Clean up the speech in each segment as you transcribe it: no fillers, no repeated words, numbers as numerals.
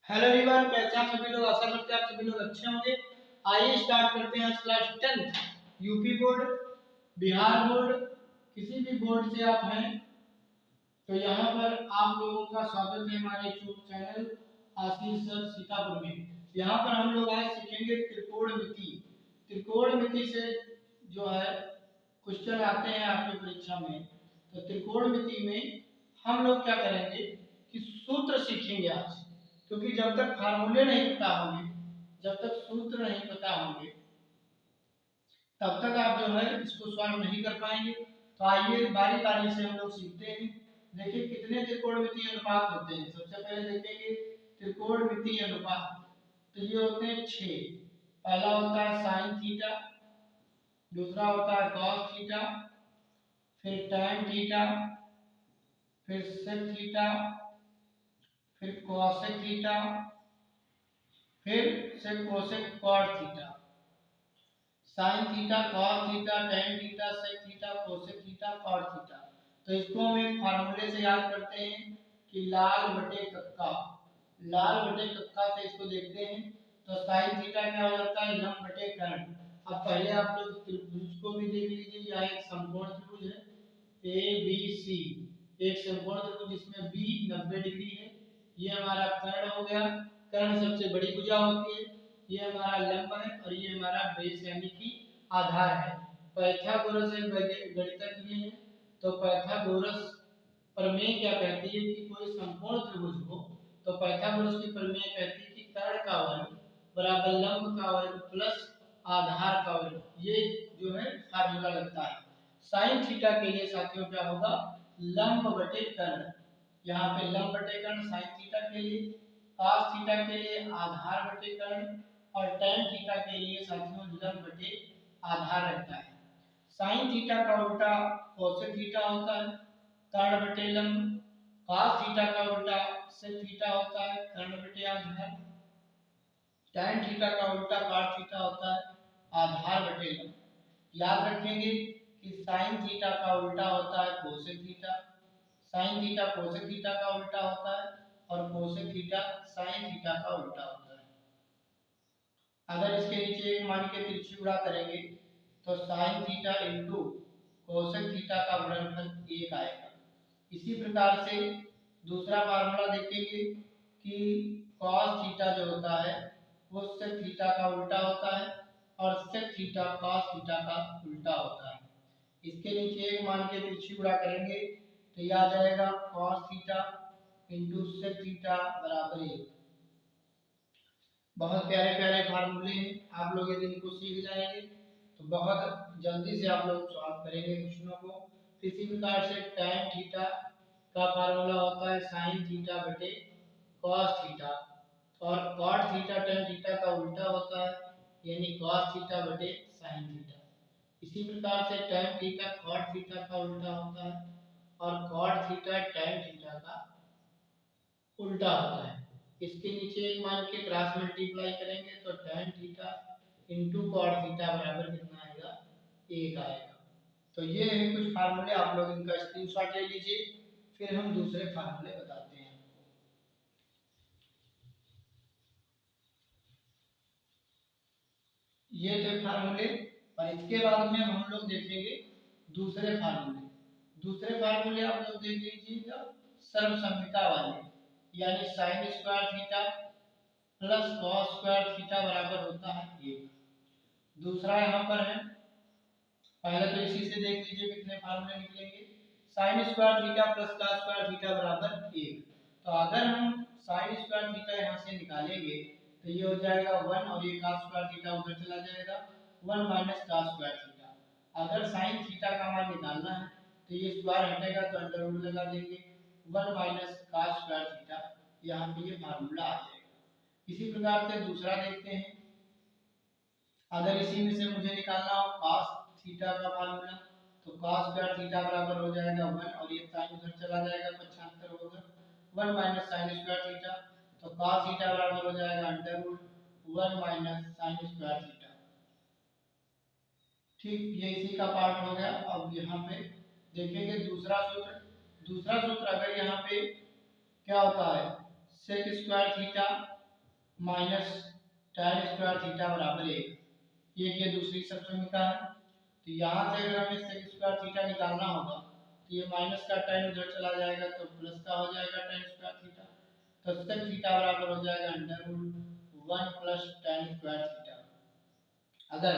Hello everyone, कैसे आप सभी लोग। आशा करते हैं आप सभी लोग अच्छे होंगे। आइए स्टार्ट करते हैं आज class 10 UP board, Bihar board, किसी भी बोर्ड से आप हैं तो यहाँ पर आप लोगों का स्वागत है हमारे यूट्यूब चैनल आशीष सर सीतापुर में। यहाँ पर हम लोग आज सीखेंगे त्रिकोणमिति। त्रिकोणमिति से जो है क्वेश्चन आते हैं आपकी परीक्षा में। तो त्रिकोणमिति में हम लोग क्या करेंगे कि सूत्र सीखेंगे आज, क्योंकि जब तक फार्मूले नहीं पता होंगे, जब तक सूत्र नहीं पता होंगे, तब तक आप जो है इसको सॉल्व नहीं कर पाएंगे। तो आइए बारी बारी से हम लोग सीखते हैं। देखिए कितने त्रिकोणमितीय अनुपात होते हैं। सबसे पहले देखेंगे त्रिकोणमितीय अनुपात, तो ये होते हैं 6। पहला होता है साइन थीटा, दूसरा होता है कॉस थीटा, फिर टैन थीटा, फिर सेक थीटा, फिर कोसेक थीटा, फिर से cosec cot theta. Sine theta, cos theta, tan theta, sec theta, cosec theta, cot theta. तो इसको हम एक फार्मूले से याद करते हैं कि लाल बटे कक्का। लाल बटे कक्का से इसको देखते हैं तो साइन थीटा क्या हो जाता है, लंब बटे कर्ण। अब पहले आप लोग त्रिभुज को भी देख लीजिए। यह एक समकोण त्रिभुज है ए बी सी, एक समकोण त्रिभुज जिसमें बी 90 डिग्री है। ये हमारा कर्ण हो गया। कर्ण सबसे बड़ी भुजा होती है। ये हमारा लंब है और ये हमारा बेस यानी कि आधार है। पाइथागोरस एक गणितज्ञ है। तो पाइथागोरस प्रमेय क्या कहती है कि कोई समकोण त्रिभुज हो तो पाइथागोरस की प्रमेय कहती है कि कर्ण का वर्ग बराबर लंब का वर्ग प्लस आधार का वर्ग। ये जो है फार्मूला लगता है। साइन थीटा के लिए साथियों क्या होगा, लंब बटे कर्ण। यहाँ पे लंब बटे कर्ण साइन थीटा के लिए, cos थीटा के लिए आधार बटे कर्ण, और tan थीटा के लिए साथियों लंब बटे आधार रहता है। sin थीटा का उल्टा cosec थीटा होता है, कर्ण बटे लंब। cos थीटा का उल्टा sec थीटा होता है, कर्ण बटे आधार। tan थीटा का उल्टा cot थीटा होता है, आधार बटे लंब। याद रखेंगे कि sin थीटा का उल्टा होता है cosec theta, sin theta cosec theta का उल्टा होता है, और cosec थीटा sin थीटा का उल्टा होता है। अगर इसके नीचे एक मान के तिरछी गुणा करेंगे तो sin theta into cosec theta का गुणनफल 1 आएगा। इसी प्रकार से दूसरा फार्मूला देखेंगे कि cos थीटा जो होता है वो sec थीटा का उल्टा होता है, और sec थीटा cos थीटा का उल्टा होता है। इसके नीचे एक मान के तिरछी गुणा करेंगे तो यह आ जाएगा cos theta into sec theta बराबर 1। बहुत प्यारे प्यारे फार्मूले हैं। आप लोग यदि इनको सीख जाएंगे तो बहुत जल्दी से आप लोग सॉल्व करेंगे क्वेश्चनों को। इसी प्रकार से tan थीटा का फार्मूला होता है sin थीटा बटे cos थीटा, और cot थीटा tan थीटा का उल्टा होता है यानी cos थीटा बटे sin थीटा। इसी प्रकार से tan थीटा cot थीटा का उल्टा होता है, और cot थीटा tan थीटा का उल्टा होता है। इसके नीचे एक मान के क्रॉस मल्टीप्लाई करेंगे तो tan theta into cot theta बराबर कितना आएगा, 1 आएगा। तो ये है कुछ फार्मूले, आप लोग इनका स्क्रीनशॉट ले लीजिए, फिर हम दूसरे फार्मूले बताते हैं। ये थे फार्मूले, और इसके बाद में हम लोग देखेंगे दूसरे फार्मूले। दूसरे फार्मूले आप लोग देख लीजिएगा सर्वसम्मिता वाले, यानी sin square theta plus cos square theta बराबर होता है 1। दूसरा यहाँ पर है, पहले तो इसी से देख लीजिए कितने फार्मूले निकलेंगे। sin square theta plus cos square theta बराबर 1। तो अगर हम sin स्क्वायर थीटा यहाँ से निकालेंगे तो ये हो जाएगा 1, और ये cos स्क्वायर थीटा उधर चला जाएगा 1 माइनस cos स्क्वायर थीटा। अगर sin थीटा का मान निकालना है तो ये स्क्वायर हटेगा तो अंडर रूट लगा देंगे 1 माइनस cos स्क्वायर थीटा, यहाँ पे ये फार्मूला आ जाएगा। इसी प्रकार से दूसरा देखते हैं। अगर इसी में से मुझे निकालना हो cos थीटा का फार्मूला तो cos स्क्वायर थीटा बराबर हो जाएगा 1, और ये sin उधर चला जाएगा 75 होगा 1 माइनस sin स्क्वायर थीटा। तो cos थीटा बराबर हो जाएगा under root 1 minus sin square theta. ठीक, ये इसी का पार्ट हो गया। अब यहाँ पे देखेंगे दूसरा सूत्र। दूसरा सूत्र अगर यहाँ पे क्या होता है sec square theta minus tan square theta बराबर 1। ये दूसरी समीकरण है। तो यहाँ से अगर हमें sec स्क्वायर थीटा निकालना होगा तो ये माइनस का tan उधर चला जाएगा तो प्लस का हो जाएगा tan स्क्वायर थीटा। तो sec थीटा बराबर हो जाएगा √1 प्लस tan स्क्वायर थीटा। अगर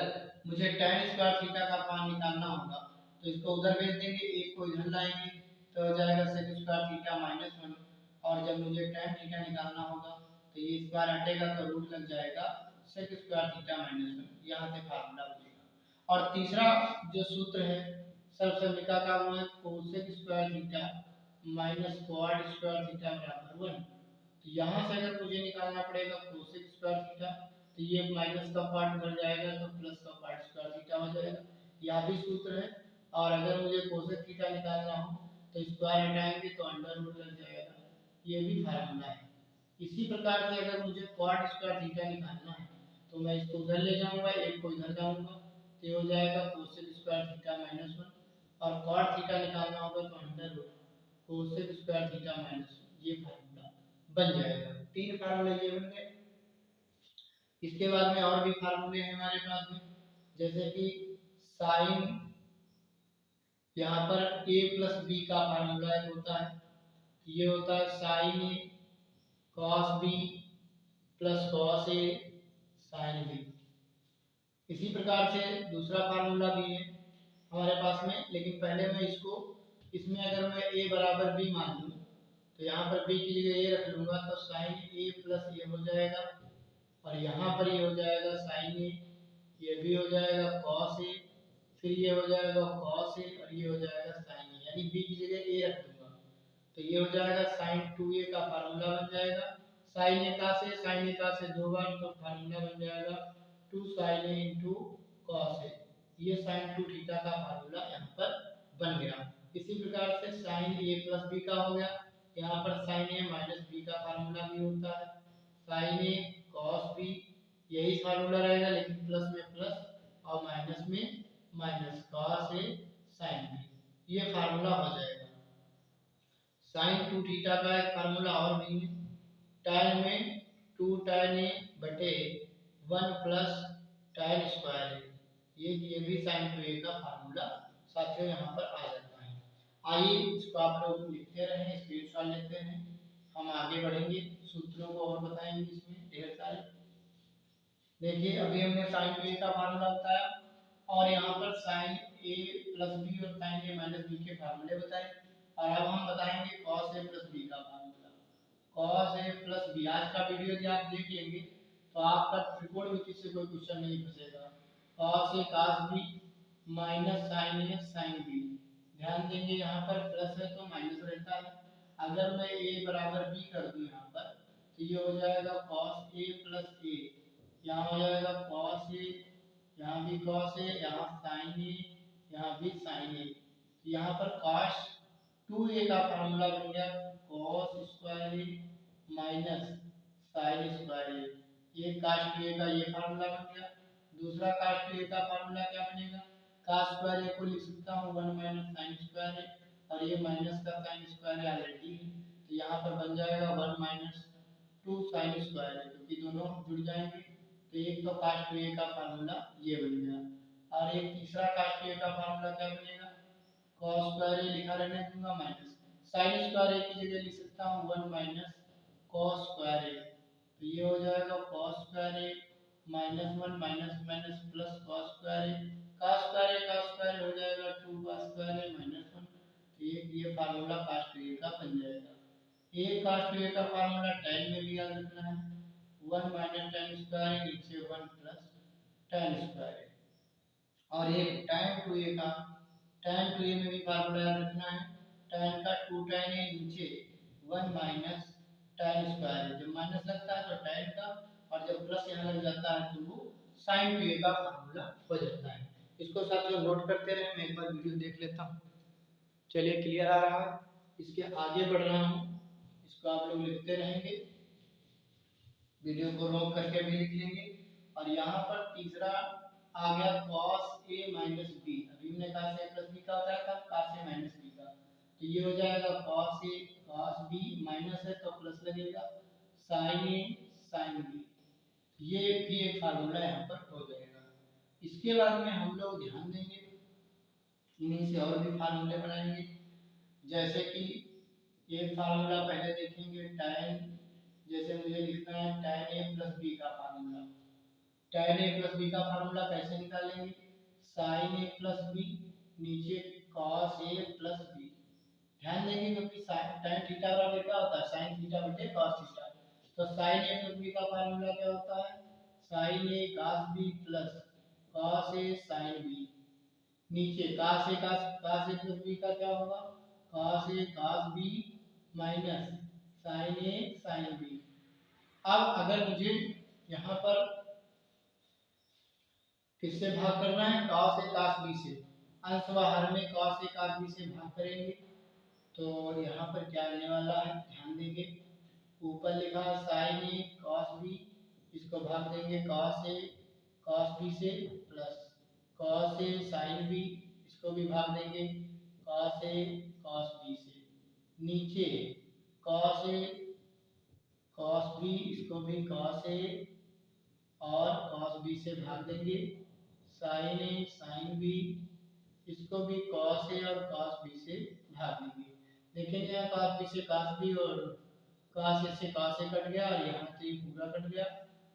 मुझे tan स्क्वायर थीटा का मान निकालना होगा तो इसको उधर भेज देंगे, एक को इधर लाएंगे तो हो जाएगा sec स्क्वायर थीटा -1। और जब मुझे tan थीटा निकालना होगा तो ये स्क्वायर हटेगा तो रूट लग जाएगा sec स्क्वायर थीटा -1। यहाँ से फार्मूला बनेगा। और तीसरा जो सूत्र है सर्वसम्मिका का वो है cosec square theta minus quad square theta बराबर 1। तो यहाँ से अगर मुझे निकालना पड़ेगा cosec स्क्वायर थीटा तो ये माइनस का पार्ट उधर जाएगा तो प्लस का पार्ट स्क्वायर थीटा हो जाएगा। यह भी सूत्र है। और अगर मुझे cosec थीटा निकालना हो तो स्क्वायर हटाएंगे तो अंडर रूट लग जाएगा। ये भी फार्मूला है। इसी प्रकार से अगर मुझे क्वाड स्क्वायर थीटा निकालना है तो मैं इसको उधर ले जाऊंगा, एक को इधर जाऊंगा तो ये हो जाएगा cosec स्क्वायर थीटा -1। और क्वाड थीटा निकालना होगा तो under root cosec square theta -1। ये फार्मूला बन जाएगा। तीन फार्मूले ये बन गए। इसके बाद में और भी फार्मूले हैं हमारे पास में, जैसे कि साइन, यहाँ पर a प्लस बी का फार्मूला एक होता है। ये होता है sign A cos B plus cos A sine B. इसी प्रकार से दूसरा फार्मूला भी है हमारे पास में, लेकिन पहले मैं इसमें अगर मैं a बराबर b मान लूँ तो यहाँ पर b की जगह a रख लूँगा तो साइन a प्लस ए हो जाएगा। और यहाँ पर ये हो जाएगा साइन ए, ये भी हो जाएगा कॉस ए, फिर ये हो जाएगा कॉस ए और ये हो जाएगा साइन ए, यानी b की जगह a रख दूंगा तो ये हो जाएगा साइन 2a का फार्मूला बन जाएगा। साइन ए का से दो बार तो फार्मूला बन जाएगा 2 sin a into cos A. ये साइन 2 थीटा का फार्मूला यहाँ पर बन गया। इसी प्रकार से साइन a प्लस बी का हो गया। यहाँ पर साइन a माइनस बी का फार्मूला भी होता है। साइन a कॉस बी, यही फार्मूला रहेगा लेकिन प्लस में प्लस और माइनस में minus, cos A sine B. ये फार्मूला हो जाएगा। साइन 2 थीटा का एक फार्मूला और भी है, tan में 2 tan a बटे 1 प्लस tan स्क्वायर ए। ये भी साइन 2a का फार्मूला साथियों यहाँ पर आ जाता है। आइए इसको आप लोग लिखते रहें, स्क्रीनशॉट लेते रहें, हम आगे बढ़ेंगे, सूत्रों को और बताएंगे इसमें ढेर सारे। देखिए अभी हमने साइन 2a का फार्मूला बताया और यहाँ पर साइन a प्लस बी और साइन a माइनस बी के फार्मूले बताए। और अब हम बताएंगे cos a प्लस b का formula. cos a plus b, आज का वीडियो यदि आप देख लेंगे तो आपका त्रिकोणमिति से कोई क्वेश्चन नहीं फंसेगा। cos a cos b minus sine a sine b। ध्यान देंगे यहाँ पर प्लस है तो माइनस रहता है। अगर मैं a बराबर b कर दूं यहाँ पर तो ये हो जाएगा cos a प्लस a, यहाँ हो जाएगा cos a, यहाँ भी cos a, यहाँ sin a, यहाँ भी sin a। यहाँ पर cos 2a का फार्मूला बन गया cos square a minus sin square a। ये cos 2a का ये फार्मूला बन गया। दूसरा cos 2a का फार्मूला क्या बनेगा, cos स्क्वायर a को लिख सकता हूँ 1 माइनस sin स्क्वायर a, और ये माइनस का sin स्क्वायर a ऑलरेडी है तो यहाँ पर बन जाएगा 1 माइनस 2 sin स्क्वायर a, क्योंकि दोनों जुड़ जाएंगे। तो एक तो cos 2a का फार्मूला ये बन गया। और एक तीसरा cos 2a का फार्मूला क्या बनेगा, cos स्क्वायर a लिखा रहने दूंगा माइनस sin स्क्वायर a की जगह लिख सकता हूँ 1 माइनस cos स्क्वायर a। तो ये हो जाएगा cos square a minus 1 minus minus plus cos square a। cos square हो जाएगा 2 cos स्क्वायर a माइनस 1। तो ये फार्मूला cos 2a का बन जाएगा। एक cos 2a का फार्मूला tan में भी याद रखना है, 1 माइनस tan स्क्वायर नीचे 1 प्लस tan स्क्वायर। और एक tan 2a का, tan 2a में भी फार्मूला याद रखना है, tan का 2 tan a नीचे 1 माइनस tan स्क्वायर। जब माइनस लगता है तो tan का, और जब प्लस यहाँ लग जाता है तो वो sin 2a का फार्मूला हो जाता है। इसको साथियों नोट करते रहे, मैं एक बार वीडियो देख लेता हूँ। चलिए क्लियर आ रहा है, इसके आगे बढ़ रहा हूँ, इसको आप लोग लिखते रहेंगे, वीडियो को रोक करके भी लिख लेंगे। और यहाँ पर तीसरा आ गया cos a माइनस b। अभी हमने कहा से प्लस b का होता है, cos a माइनस b का, तो ये हो जाएगा cos a cos b, minus है तो प्लस लगेगा sin a sin b। ये भी एक फार्मूला यहाँ पर हो जाएगा। इसके बाद में हम लोग ध्यान देंगे, इन्हीं से और भी फार्मूले बनाएंगे। जैसे कि एक फार्मूला पहले देखेंगे tan, जैसे मुझे लिखना है tan a प्लस बी का formula. tan a plus B का फार्मूला कैसे निकालेंगे? sin a प्लस बी नीचे cos a प्लस बी। ध्यान देंगे क्योंकि tan थीटा बराबर क्या होता है? sin थीटा बटे cos थीटा। तो sin a प्लस बी का फार्मूला क्या होता है? sin a cos b plus cos a sin b। नीचे cos a प्लस b का क्या होगा? cos a cos b minus sin a sin b। अब अगर मुझे यहाँ पर किससे भाग करना है? cos a cos b से। अंश व हर में cos a cos b से भाग करेंगे तो यहाँ पर क्या आने वाला है? ध्यान देंगे, ऊपर लिखा है sin a cos b, इसको भाग देंगे cos a cos b से plus cos a sin b, इसको भी भाग देंगे cos a cos b से। नीचे cos a cos b, इसको भी cos a और cos b से भाग देंगे। sin a sin b, इसको भी cos a और cos b से भाग देंगे। देखेंगे यहाँ cos b से cos b और cos a से cos a कट गया और यहाँ से ये पूरा कट गया।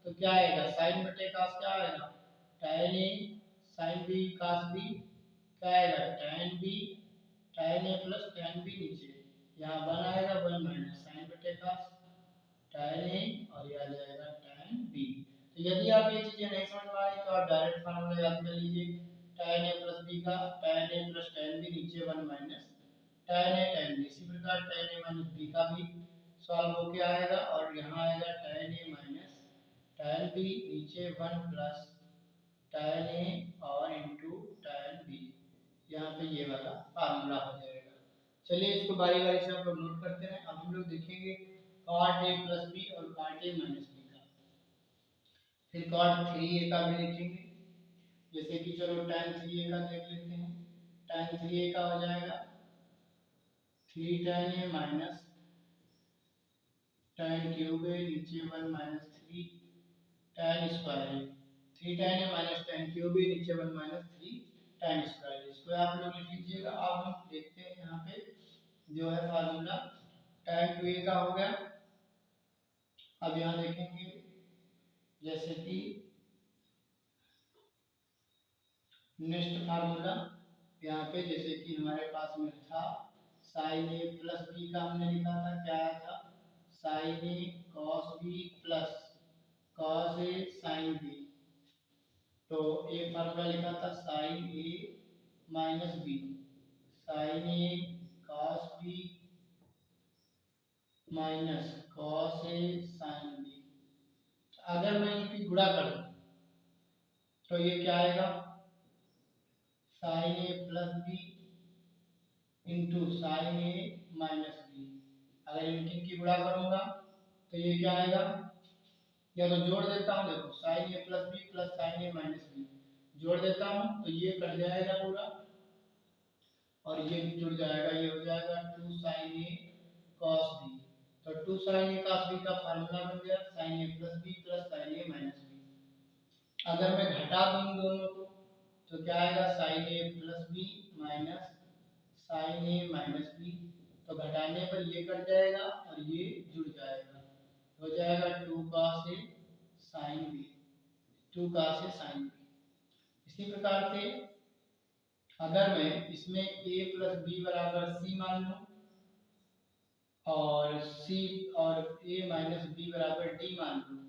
तो क्या आएगा? sin बटे cos क्या आएगा? tan a sin b cos b क्या आएगा? tan b tan a plus tan b नीचे यहाँ 1 आएगा, 1 माइनस sin बटे cos tan a और ये आ जाएगा tan b। तो यदि आप ये चीजें नहीं समझ पा रहे तो आप डायरेक्ट फार्मूला याद कर लीजिए tan a प्लस b का, tan a plus tan b नीचे 1 minus tan a tan b। इसी प्रकार tan a माइनस b का भी सॉल्व होके आएगा और यहाँ आएगा tan a minus tan b नीचे 1 प्लस tan a और इंटू tan b। यहाँ पे ये वाला फार्मूला हो जाएगा। चलिए इसको बारी बारी से हम लोग नोट करते हैं। अब हम लोग देखेंगे cot a प्लस b और cot a माइनस b का, फिर cot 3a का भी देखेंगे। जैसे कि चलो tan 3a का देख लेते हैं। tan 3a का हो जाएगा 3 tan a minus tan cube a नीचे 1 minus 3 tan square. 3 tan a minus tan cube a नीचे 1 माइनस 3 tan स्क्वायर। इसको आप लोग लिख लीजिएगा। अब हम देखते हैं यहाँ पे जो है फार्मूला tan 2a का हो गया। अब यहाँ देखेंगे जैसे कि नेक्स्ट फार्मूला यहाँ पे जैसे कि हमारे पास में था sin a प्लस b का हमने लिखा था, क्या आया था? sin a cos b plus cos a sin b। तो एक फार्मूला लिखा था sin a minus b, sin a cos b minus cos a sin b। अगर मैं इनकी गुणा कर दूं तो ये क्या आएगा? sin a plus b into sin a minus b। अगर इनकी गुणा करूंगा तो ये क्या आएगा? या तो जोड़ देता हूँ, देखो sin a plus b plus sin a minus b जोड़ देता हूँ तो ये कट जाएगा पूरा और ये जुड़ जाएगा, ये हो जाएगा 2 sin a cos b। तो 2 sin a cos b का फार्मूला बन गया sin a plus b plus sin a minus b। अगर मैं घटा दूं इन दोनों को तो क्या आएगा? sin a plus b minus sin a minus b। तो घटाने पर ये कट जाएगा और ये जुड़ जाएगा, हो जाएगा 2 cos a sin b, 2 cos a sin b। इसी प्रकार से अगर मैं इसमें a प्लस b बराबर c मान लूं और c और a माइनस b बराबर d मान लूं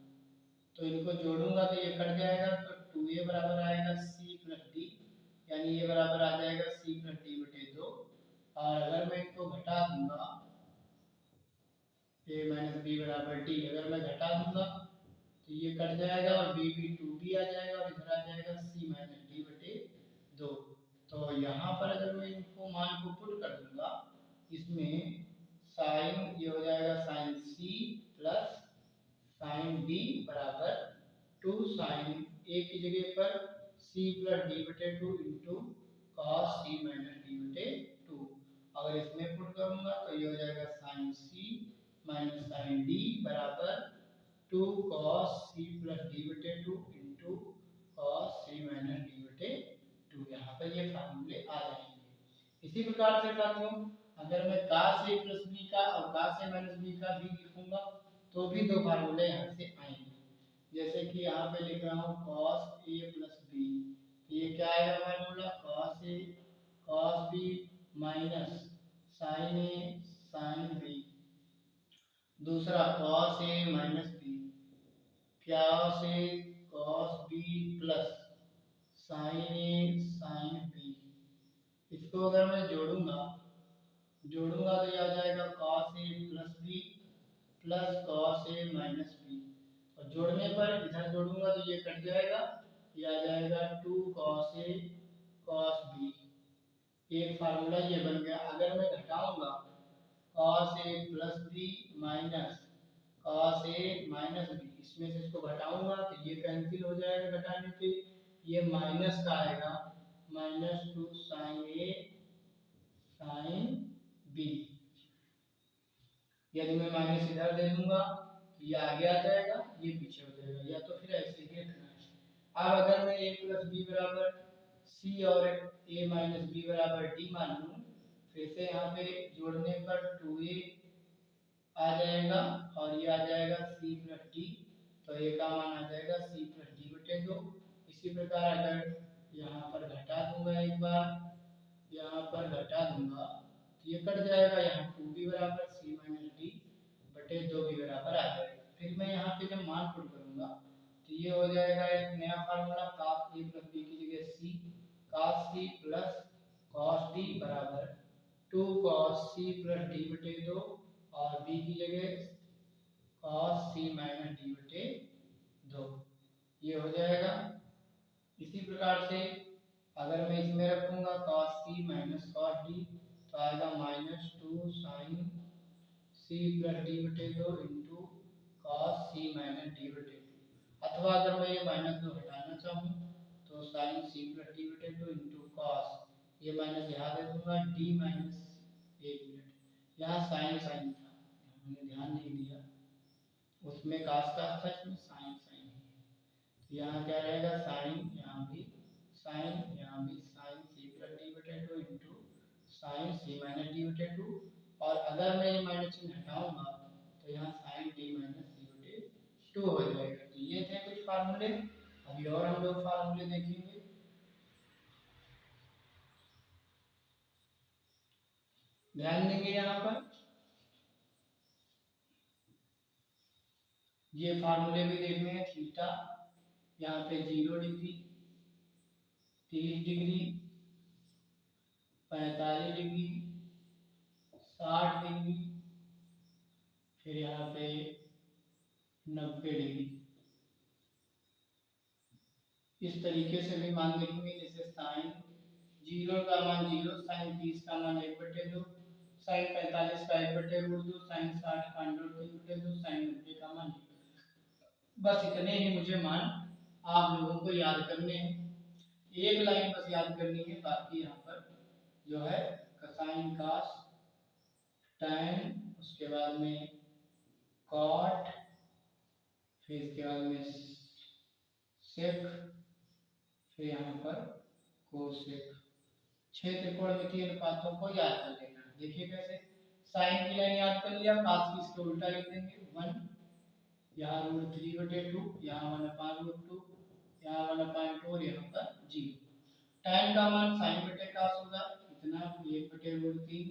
तो इनको जोड़ूंगा तो ये कट जाएगा, तो 2a बराबर आएगा c प्लस d, यानी ये बराबर आ जाएगा c प्लस d बटे 2। और अगर मैं इनको घटा दूंगा a माइनस b बराबर d, अगर मैं घटा दूंगा तो ये कट जाएगा और b भी 2b आ जाएगा और इधर आ जाएगा c माइनस d बटे 2। तो यहाँ पर अगर मैं इनको मान को पुट कर दूंगा इसमें साइन ये हो जाएगा sine c plus sine d बराबर 2 साइन a की जगह पर c प्लस d बटे 2 into cos c minus d बटे 2। अगर इसमें पुट करूंगा तो ये हो जाएगा sine c minus sine d बराबर two cos C plus D बटे two into cos C minus D बटे टू। यहाँ पर ये फार्मूले आ जाएंगे। इसी प्रकार से साथियों अगर मैं cos a प्लस बी का और cos a माइनस बी का भी लिखूंगा तो भी दो फार्मूले यहाँ से आएंगे। जैसे कि यहाँ पे लिख रहा हूँ cos a प्लस बी, ये क्या आएगा formula cos b minus sin a sin b। दूसरा cos a माइनस b क्या से cos b plus sin a sin b। इसको अगर मैं जोड़ूंगा तो ये आ जाएगा cos a plus b plus cos a minus b। और जोड़ने पर इधर जोड़ूंगा तो ये कट जाएगा, ये आ जाएगा 2 cos a cos b। एक फार्मूला ये बन गया। अगर मैं घटाऊंगा cos a plus b minus cos a minus b, इसमें से इसको घटाऊंगा तो ये कैंसिल हो जाएगा घटाने पे, ये माइनस का आएगा -2 sin a sin b। यदि मैं माइनस इधर दे दूंगा तो ये आगे आ जाएगा, ये पीछे हो जाएगा, या तो फिर ऐसे ही रखना है। अब अगर मैं a प्लस बी बराबर c और a माइनस b बराबर d मान लूँ, फिर से यहाँ पे जोड़ने पर 2a आ जाएगा और ये आ जाएगा c प्लस डी, तो a का मान आ जाएगा c प्लस डी बटे 2। इसी प्रकार अगर यहाँ पर घटा दूंगा, एक बार यहाँ पर घटा दूंगा तो ये कट जाएगा, यहाँ 2b बराबर c माइनस डी बटे 2b बराबर आ जाएगा। फिर मैं यहाँ पे जब मान पुट करूंगा तो ये हो जाएगा एक नया formula cos a plus b की जगह c cos c plus cos d बराबर 2 cos c प्लस d बटे 2 और b की जगह cos c माइनस d बटे 2, ये हो जाएगा। इसी प्रकार से अगर मैं इसमें रखूंगा cos c minus cos d तो आएगा -2 sin c प्लस d बटे 2 into cos c minus d बटे 2। अथवा अगर मैं ये -2 हटाना चाहूँ तो sin c प्लस d बटे 2 इंटू cos, ये माइनस यहाँ दे दूंगा d माइनस 1 मिनट, यहाँ sin था, हमने ध्यान नहीं दिया, उसमें cos था, इसमें sin है। तो यहाँ क्या रहेगा sin, यहाँ भी sin, यहाँ भी sin c प्लस d बटे 2 into sin c minus d बटे 2। और अगर मैं ये माइनस चिन्ह हटाऊंगा तो यहाँ sin d माइनस c बटे 2 हो जाएगा। तो ये थे कुछ फार्मूले। अभी और हम लोग फार्मूले देखेंगे। ध्यान देंगे यहाँ पर ये फार्मूले भी देखने हैं। थीटा यहाँ पे 0 डिग्री, 30 डिग्री, 45 डिग्री, 60 डिग्री, फिर यहाँ पे 90 डिग्री। इस तरीके से भी मान लिखेंगे, जैसे साइन 0 का मान 0, साइन 30 का मान 1/2, साइन 45 का 1/√2, साइन 60 का √3/2, साइन 90 का मान 1। बस इतने ही मुझे मान आप लोगों को याद करने हैं। एक लाइन बस याद करनी है, बाकी यहाँ पर जो है साइन कास टैन, उसके बाद में कॉट, फिर इसके बाद में सेक, फिर यहाँ पर कोसेक। 6 त्रिकोणमितीय अनुपातों को याद कर लेना। देखिए कैसे, साइन की लाइन याद कर लिया, कास की इसको उल्टा लिख देंगे 1, यहाँ √3/2, यहाँ 1/√2, यहाँ 1/2 और यहाँ पर 0। tan का मान sin बटे कास होगा, इतना 1/√3,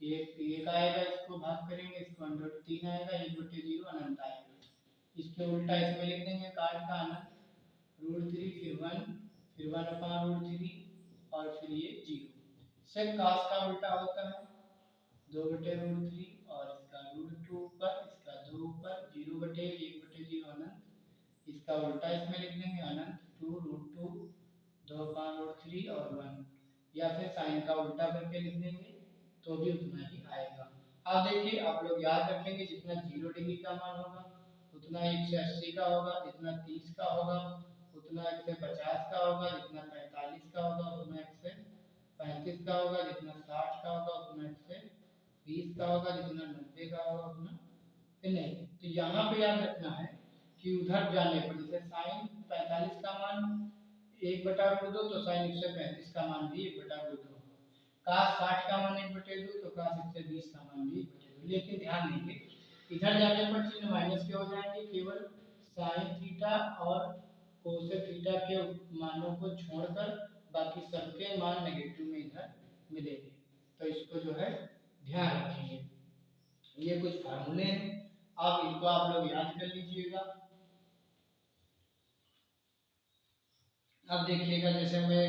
एक आएगा, इसको भाग करेंगे, इसको √3 आएगा, 1/0 अनंत आएगा। इसके उल्टा इसमें लिख देंगे काट का अनंत, √3 फिर 1, फिर 1/√3 और फिर ये 0। सेक कास का उल्टा होता है 2/√3 और इसका √2 ऊपर, इसका 2 ऊपर, 0/1/0 अनंत, इसका उल्टा इसमें लिख देंगे अनंत 2√2, 2/√3 और 1, या फिर साइन का उल्टा करके लिख देंगे तो भी उतना ही आएगा। अब देखिए आप लोग याद रखेंगे, जितना 0 डिग्री का मान होगा उतना 180 का होगा, जितना 30 का होगा उतना 150 का होगा, जितना 45 का होगा उतना 135 का होगा, जितना 60 का होगा उतना 120 का होगा, जितना 90 का होगा उतना कि नहीं। तो यहाँ पे याद रखना है कि उधर जाने पर जैसे साइन 45 का मान 1/√2 तो साइन 135 का मान भी 1/√2। काश 60 का मान 1/2 तो काश 120 का मान भी 1/2। लेकिन ध्यान देंगे इधर जाने पर चिन्ह माइनस के हो जाएंगे, केवल साइन थीटा और कोसेक थीटा के मानों को छोड़कर बाकी सबके मान नेगेटिव में इधर मिलेंगे। तो इसको जो है ध्यान रखेंगे। ये कुछ फार्मूले हैं, अब इनको आप लोग याद कर लीजिएगा। अब देखिएगा जैसे मैं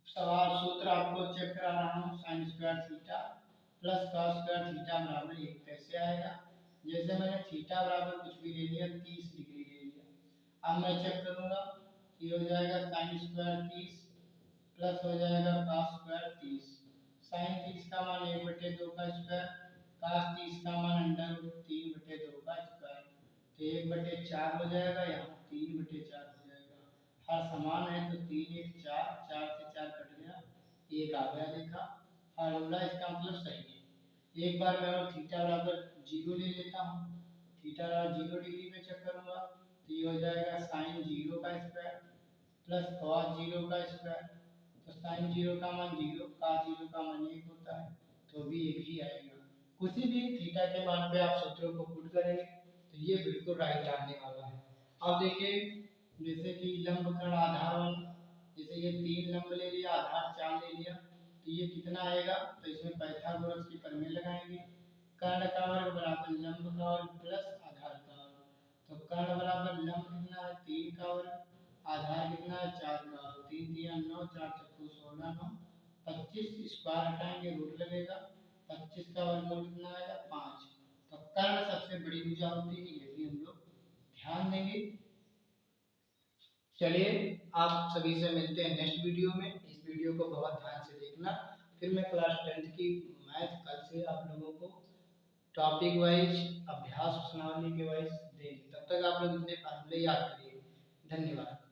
सवाल सूत्र आपको चेक करा रहा हूँ, sine square theta plus cos square theta बराबर 1 कैसे आएगा। जैसे मैंने थीटा बराबर कुछ भी ले लिया 30 डिग्री ले लिया, अब मैं चेक करूंगा, ये हो जाएगा साइन स्क्वायर 30 प्लस हो जाएगा कॉस स्क्वायर 30। साइन 30 का मान 1/2 का स्क्वायर, कॉस 30 का मान √3/2 का स्क्वायर, तो 1/4 हो जाएगा, यहाँ 3/4 हो जाएगा। हर समान है तो 3 1 4, 4 से 4 कट गया, 1 आ गया देखा। फार्मूला इसका मतलब सही है। एक बार मैं और थीटा बराबर 0 ले लेता हूँ, थीटा 0 डिग्री में चेक करूंगा तो ये हो जाएगा साइन 0 का स्क्वायर प्लस कॉस 0 का स्क्वायर। तो साइन 0 का मान 0, कॉस 0 का मान 1 होता है, तो भी 1 ही आएगा। किसी भी थीटा के मान पे आप सूत्रों को पुट करेंगे तो ये बिल्कुल राइट आने वाला है। अब देखिए जैसे कि लंब कर्ण आधार वाला, जैसे ये 3 लंब ले लिया, आधार 4 ले लिया, तो ये कितना आएगा, तो इसमें पाइथागोरस की प्रमेय लगाएंगे। कर्ण का वर्ग बराबर लंब का वर्ग प्लस आधार का वर्ग, तो कर्ण बराबर लंब कितना है 3 का वर्ग, आधार कितना है 4 का वर्ग, 3 3 9, 4 4 16 9, 25 स्क्वायर हटाएंगे रूट लगेगा, 25 का वर्गमूल कितना आएगा 5। तो कर्ण सबसे बड़ी भुजा होती है, ये भी हम लोग ध्यान देंगे। चलिए आप सभी से मिलते हैं नेक्स्ट वीडियो में। इस वीडियो को बहुत ध्यान से देखना, फिर मैं क्लास 10th की मैथ कल से आप लोगों को टॉपिक वाइज अभ्यास प्रश्नावली के वाइज देंगे। तब तक आप लोग इतने फार्मूले याद करिए। धन्यवाद।